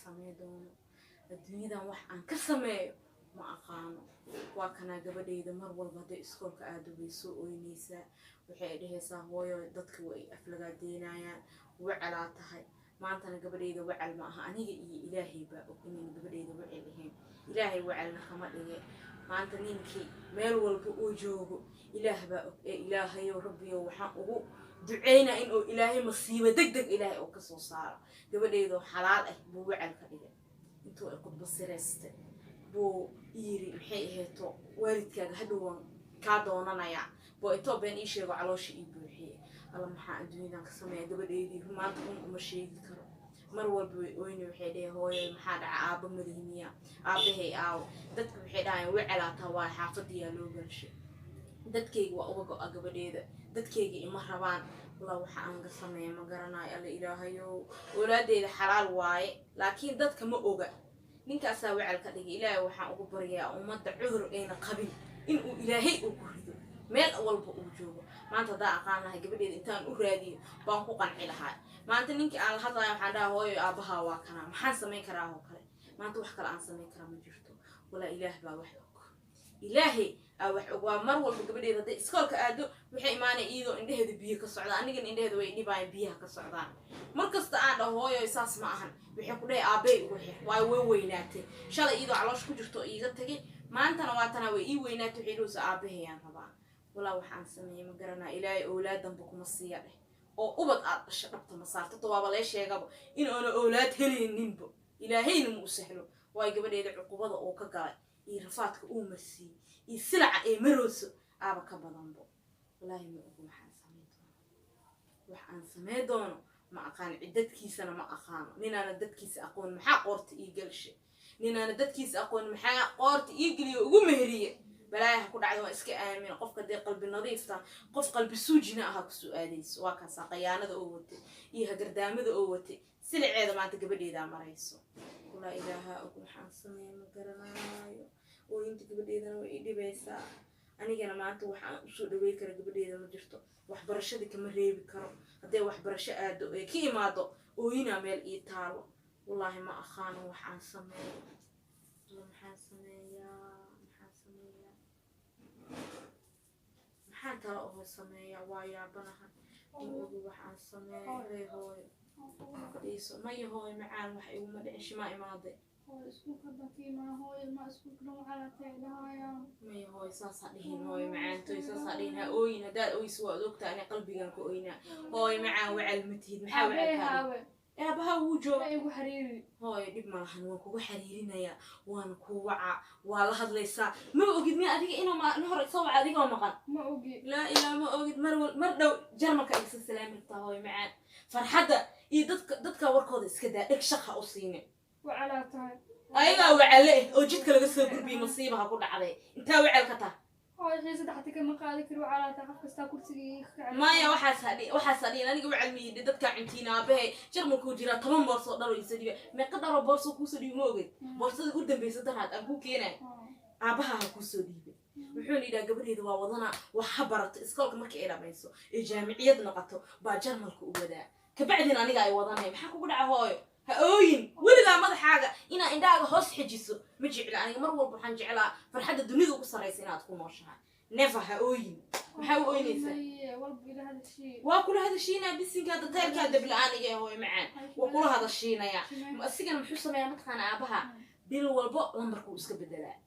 سميدون الدنيا وح عن كسمة ما أقانو وكنا قبلي مر والبدء سكول كأدو بيسوق ونيسا وحيده سهوي ضدك وأفلق دينايا وعلى تهي ما أنت أنا قبلي وعل معها أنا إلهي بقى إني قبلي وعلهم إلهي وعلنا خمر ما أنت نينكي مال والبؤوجوه إله بقى إلهي وربي وحقه دعينا إنه إلهي مصيبة دق إلهي أو كسر صار قبلي حلال بوعل كذا أنتوا قد بصيرست بو إيري محيه والدك هدوان كادونا نيا بو إنتوا بين إيش يبغى علوش يبوحيه الله محا الدنيا كسمة قبلي ما تقوم مشي ذكر مرور وين وحده هو محاد عاب مدينية عابه أو دتك وحده وعلى تواي حافظي لو برش دتكي وأوجا قبلي دتكي مرهبان الله وحان قسمه ما قرنا الإلهي ولادي حلال واي لكن دتك ما أوجا نينك أسوي على كده إلهي وحان أقبريا وما عذر أين قبل إنه إلهي أقرده مال أول بوجوه ما أنت ضاع قانا قبلي إنتان أرادي بانكو قنعي لها ما أنت نينك على هذا حدا هو أبها وكنا محن سمي كراه وكله ما أنت وحكر عن سمي كراه مجرته ولا إله بوحدك إلهي أو ومر والقبلي ذا سكول كأدو وحي إيمانه إيدو إنده هذي بيه كالصعدان أنا جن إنده هذي ويني باي بيه كالصعدان مركز تعال هو يساس معهن وحي كله أبي وحي ويناته شال إيدو علىش كجرتو إيجا تجي ما أنت نواتنا ويناته حلوس أبيه يعني طبعا ولا وحان سمي مقرنا إلهي أولاد بكم الصيادة أو أبد الشقبت مصارت طوابا ليش يقبل إن أنا أولاد هلي ننبو إلهي نمو سهلو واي قبل يدعو عقوبة أو كقاي يرفعك أمسي يسلع مروس أبا كبضنبو والله ما أقول وحان سميدون ما أقان عدت كيسنا ما أقان نين أنا دت كيس أقون محا قورت إيجلش نين أنا دت كيس أقون محا قورت إيجلي ومهرية بلاي هكون عيوة إسك آمين قف قد قلب النظيف تا قف قلب السوجنا هاك سؤاليس واكسا قيانة أوتي إيها قردامة أوتي سلع عيدا ما تقبل إذا مريسو ولا إله أقول حان سمي مقرنايو وينت قبل إذا وإيدي بيسا أنا جانا ما أنت وحان أسود ويكر قبل إذا مجرتو وحبرشة دي كمريبي كرو هدي وحبرشة آدو كي مادو وينا ميل إيتالو والله ما أخانو وحان سمي محان سمي محان ترى هو سمي ويا بنها وأقول وحان سمي هاي هاي قديسو ما يهوي معان وحي وما دعش ما ماضي هو اسمه كذا ما هو ما اسمه كلام على تعلها يا ما يهوي صاصدين هوي معان توي صاصدين هوينا دار أوي سوا دوك تاني قلبي جنك أوينا هوي معان وعلمتي محاول هاوي يا بها وجو أيوة حريري هوي دب ما لحن وكو حريرنا يا وان كوعة والله هذا ليس ما أوجد مي أديك إنه ما نهر صوب أديك ما مقن ما أوجي لا إله ما أوجد مر لو جرمك أيس السلام الطهوي معان فرحدة يدك وركض كده إكشخ أصيني وعلى تعال أيوة وعليه وجدك لقصة قربي مصيبة هقول عليه أنت وعل كته هاي غير صدحتي كم قالك رو على تعال كستا كرسي ما يا وحسدي أنا نقول علمي دتك عنتينا به جرم كوجرا تمام برصو دارو يسدي ما قدر برصو كوسدي موجد برصو قدام بيسدرها أبوك كينا أبها كوسدي وحولي دا قبري ذو وضنا وحبرت إسكالك مركي إلى بيسو الجامعية نقطه باجر ملكو وبدا كبعدين أنا جاي وضنا بحكوا قد عهاي هاوين ولا ما حاجة إنا عندها هوس حجسو مجعل أنا مرة بحن جعلها فرحة الدنيا وقصر رئيسنا تكون ماشها نفع هاوين هاوين إنسان والله هذا الشيء وكل هذا الشيء نبي كذا تايل كذا بالآن جاي هو معان وكل هذا الشيء نيا السجن محسوسة يا متخانة أبها بين والبق لما ركوز كبدلاء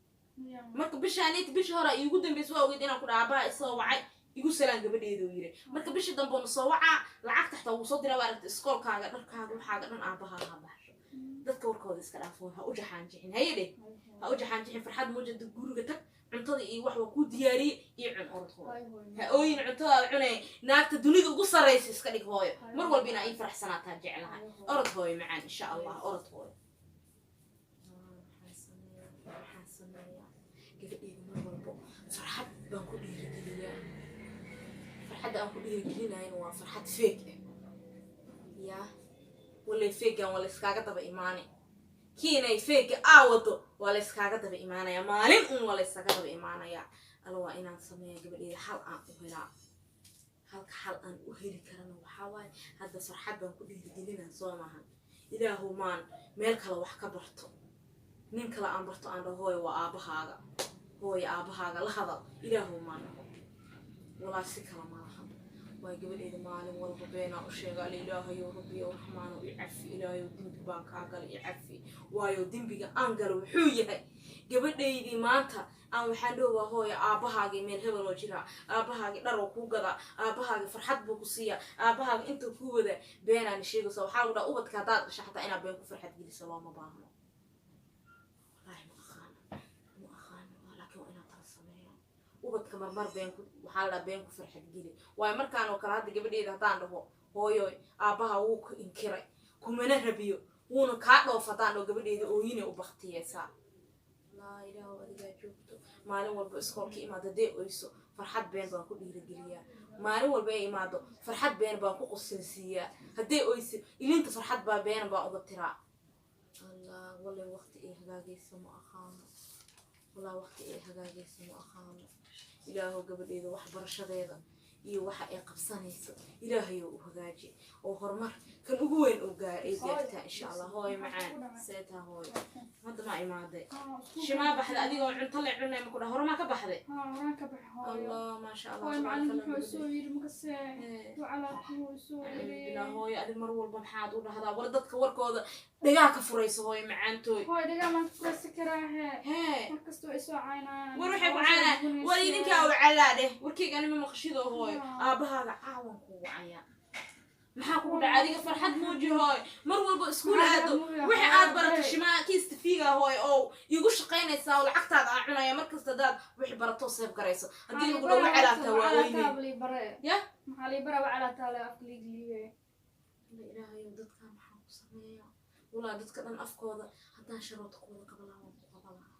مرك بش هنيت بش هرا يقدم بيسوا وقدينا كنا أبها يسوعي يقول سلام قبل يدويره مرك بش دم بنصوعة العقد تحت وصدر وارد سكول كذا كذا وحاجة من أبها هذا dadka warkooda iska dhaafo ha u jaxaan hayde ha u jaxaan farxad moojada guriga tag cuntada iyo wax waa ku diyaariyay iyo cun orodkooda ha ooyin cuntada cunay naagta dunida ugu sareysa iska dhig hooyo mar walba inay faraxsanaataa jecelahay orod hooyo macaan insha Allah orod hooyo gabadheedu mar walba farxad baan ku dhiirigeliyaa farxadda aan ku dhiirigelinayo waa farxad fake ya ولا فيجا ولا سكاجة تبع إيماني كينا يفيج أعوضه ولا سكاجة تبع إيماني يا مالين ولا سكاجة تبع إيماني يا الله إنا نسميه قبل إيه حلقة وهلا حلقة أن أهير كرنا وحواي هذا فرحة بنقول لنا صومها ilaahu maan meel kale wax ka barto nin kale aan barto aan dhaho hooyo waa aabahaaga hooyo aabahaaga la hadal ilaahu maan walaa si kala malaha waa gabadheeda maalin walba beenaa u sheega alla ilaahayow rabbiyow raxmaanow i cafi ilaahayow dembi baan kaa galay i cafi waayo dembiga aan galo wuxuu yahay gabadhaydii maanta aan waxaan dhowaa hooyo aabbahaagii meel hebeloo jiraa aabbahaagii dharoo kuu gadaa aabbahaagii farxad buu ku siiyaa aabbahaagi intuu kuu wada beenaani sheegaysa waxaa lagu dhaha ubadka haddaad dhasha xataa inaad been ku farxad geliso looma baahno wallaahi ma aqaano laakiin waa inaad tala sameeyo ubadka marmar been ku waxaa la dhaha been ku farxad geli waayo markaan oo kale hadda gabadheeda haddaan dhaho hooyoy aabbaha wuu ku inkiray kumana rabiyo wuuna kaa dhoof haddaan dhaho gabadheeda ooyine u baktiyeysaa laa ilaahu adigaa joogto maalin walba iskoolka imaado hadday oyso farxad been baan ku dhiirigeliyaa maalin walba ay imaado farxad been baan ku qusilsiiyaa hadday oyso ilinta farxad baa been baan uga tiraa allah wallahi waqti ay hagaagaysa ma aqaano والله وقت إيه هجاجي سمو أخانا إلهه قبل إذا واحد برشة هذا iyo waxa ay qabsanayso ilaahay uu hagaaji oo horumar kan ugu weyn uu gaartaa insha Allah hooy macaan seeta hooy hadda ma imaaday shima baxda adigoo cunto la cunay ma ku dhaho horuma ka baxday horaan ka baxay hooy Allah ma sha Allah hooy macaan wuxuu soo yiri makasee ducala ku soo yiri ila hooy adig mar walba maxaad u dhahdaa war dadka warkooda dhagaa ka furayso hooy macaantooy hooy dhagaa ma ku sakaraahe markasto ay soo caynayaan war waxay ku caynaa war idinka oo calaade warkayga anima maqshido hooy aabahaaga caawan kugu caya maxaa kugu dhacay adiga farxad muuji hooy mar walba iskuul aado wixii aad barato shimaa kiista fiiga hooy oo igu shaqaynaysaa lacagtaada aan cunaya markasta daad wixii barato seef garayso haddii lagu dhawo calaata waa weyne ya maxaa lii bara calaata la afliigliye la ilaahayo dadka maxaa ku sameeya walaa dadka dhan afkooda haddaan sharood ku wada qabalaa waan ku qabalaa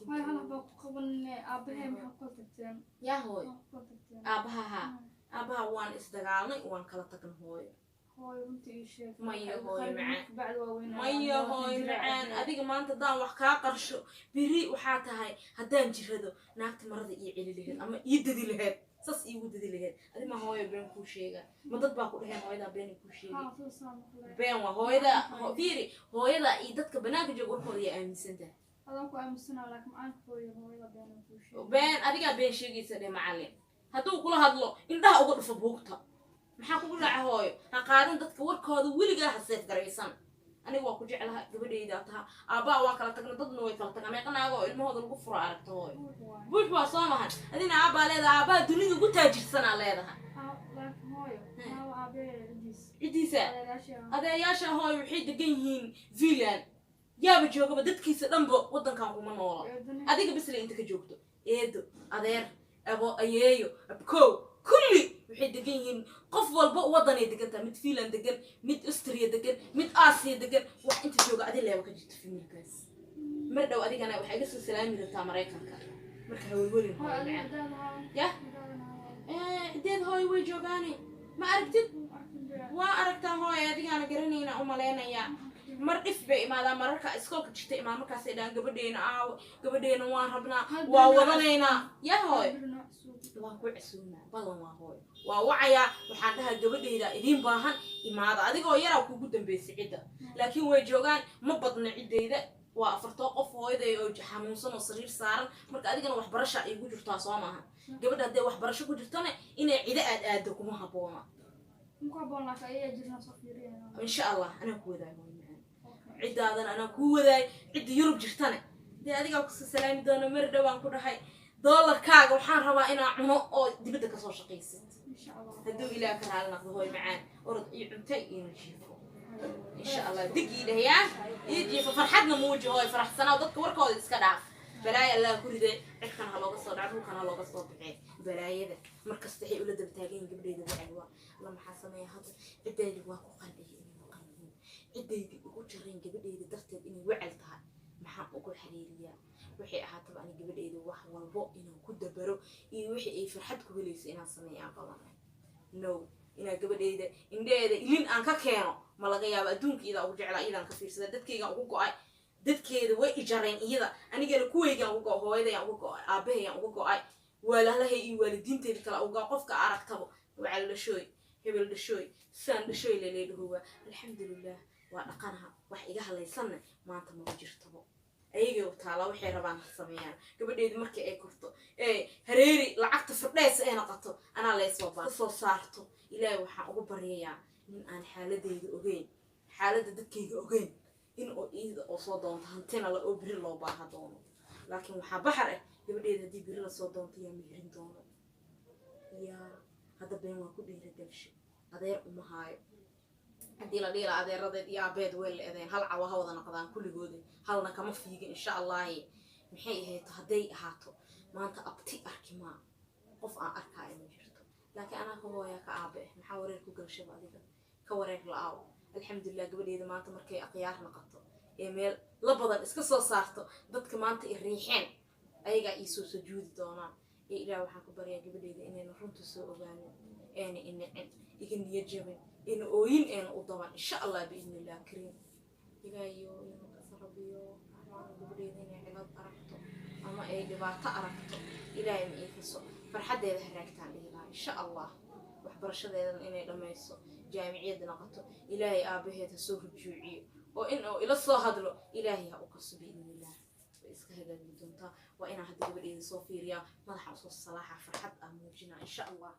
hooy halaba ku qaban aabahay maxaa ku tagteen yaa hooy aabaha waan isdagaalnay waan kala tagnay hooy hooy runtii sheeg maya hooy macaan bacd waa weyn maya hooy macaan adiga maanta daan wax kaa qarsho biri waxaa tahay haddaan jirado naagta marada ii celi lahayd ama ii dadi lahayd sas iigu dadi lahayd adi ma hooyo been kuu sheega ma dad baa ku dhaheen hooyadaa beenay kuu sheegay been waa hooyada fiiri hooyada iyo dadka banaanka jooga warkooda yaa aaminsan tahay adaan ku aaminsanaa laakiin macaan hooyada beenay kuu sheegay been adigaa been sheegaysa dheh macallin hadduu kula hadlo indhaha uga dhufo buugta maxaa kugu dhaca hooyo ha qaadan dadka warkooda weligaa ha seef garaysan aniga waa ku jeclaha gabadhayda taha aabbaa waa kala tagna dadna way kala tagaan meeqanaaga oo ilmahooda lagu furo aragta hooyo buux waa soo mahan adina aabbaa leedaha aabbaa dunida ugu taajirsanaa leedaha cidiisa adeeyaasha hooyo waxay degan yihiin Finland yaaba joogaba dadkiisa dhanba waddankan kuma noola adiga bisle inta ka joogto eedo adeer abo ayeeyo abkow kulli waxay degan yihiin qof walba waddanay degantaa mid Finland degan mid Austria degan mid Aasiya degan wax inta jooga adii leeba ka jirto Finlandkaas mar dhow adigana waxay iga soo salaami doontaa Mareykanka marka hawlwelin ya deed hooy way joogaani ma aragtid waa aragtaa hooy adigana garanayna u maleynaya mar dhif bay imaadaan mararka iskoolka jirta imaan markaas ay dhaan gabadheena waan rabnaa waa wadanaynaa ya hooy waa ku casuumaa balan waa hooy waa wacayaa waxaan dhahaa gabadheeda idiin baahan imaada adigoo yaraa kuugu dambeysay cidda laakiin way joogaan ma badna ciddeyda waa afartoo qof hooyaday oo xanuunsan oo sariir saaran marka adigana waxbarasha ay ku jirtaa soo maaha gabadha hadday waxbarasho ku jirtana inay cido aado kuma habboona insha allah anaa ku wadaay ciddaadan anaa kuu wadaay cidda Yurub jirtana dee adigaa kusoo salaami doona mar dhowaan ku dhahay doolarkaaga waxaan rabaa inaa cuno oo dibadda kasoo shaqaysid hadduu ilaah ka raali noqdo hooy macaan orod ii cuntay iyo jiifo insha allah digii dhahyaan ii jiifo farxadna muuji hooy faraxsanaa dadka warkooda iska dhaaf balaaya allah ku riday cirkan ha looga soo dhaco dhulkan ha looga soo baxee balaayada markasta waxay ula dabtaageen gabdhayda wacaywa alla maxaa sameeya hadda ciddayda waa ku qalbiya inay maqan ciddayda ugu jareen gabadhayda darteed inay wacal tahay maxaan ugu xiriiriyaa waxay ahaataba ani gabadhayda wax walbo inaan ku dabaro iyo wixii ay farxad ku helayso inaan sameeyaa badan no inaa gabadhayda indheeda ilin aan ka keeno ma laga yaabo adduunka iyada ugu jeclaa iyadaan ka fiirsada dadkayga ugu go'ay dadkeeda way ijareen iyada anigana kuweygaan ugu go'ay hooyadayaan ugu go'ay aabahayaan ugu go'ay walaalahay iyo waalidiinteeda kala uga qofka aragtaba waxa la shooy hebel dhashoy saan dhashoy leeleedhuwa alxamdulilah waa dhaqanaha wax iga halaysanna maanta ma jirtabo ayagay u taala waxay rabaan ha sameeyaan gabadheedu markii ay korto hareeri lacagta firdheys ay noqoto anaa laysoo baa soo saarto ilaahay waxaan ugu baryayaa in aan xaaladeyda ogeyn xaaladda dadkayga ogeyn in oo iida oo soo doonto hantina la oo biri loo baaha doono laakiin waxaa baxar ah gabadheeda haddii biri lasoo doonto yaa mihirin doono yaa hadda been waa ku dhiiragalshay adeer uma haayo haddii la dhiila adeeradeed iyo aabeed way leedeen hal cawa ha wada noqdaan kulligooda halna kama fiigin insha allahi maxay ahayto hadday ahaato maanta abti arki maa qof aan arkaayo ma jirto laakiin anaa ka hooyaa ka aabe maxaa wareer ku galshaba adiga ka wareer la-aaw alxamdulilah gabadheeda maanta markay akhyaar noqoto ee meel la badan iska soo saarto dadka maanta i riixeen ayagaa iisoo sujuudi doonaan ee ilaah waxaan ku baryaa gabadheeda inayna runta soo ogaanin eena inicin iga niyad jabin ina ooyin eena u daban insha allah biidni illah kariim ilaahiyo ina kasarabiyo raxmaana gabadheeda inay cilad aragto ama ay dhibaato aragto ilaahay ma iifiso farxaddeeda haraagtaan dhihilaha insha allah waxbarashadeedana inay dhammayso jaamiciyadda noqoto ilaahay aabaheed ha soo rujuuciyo oo in uu ila soo hadlo ilaahay ha u kaso biidni illah way iska hagaagi doontaa waa inaan hadda gabadheeda soo fiiriyaa madaxa usoo salaaxa farxad ah muujinaa insha allah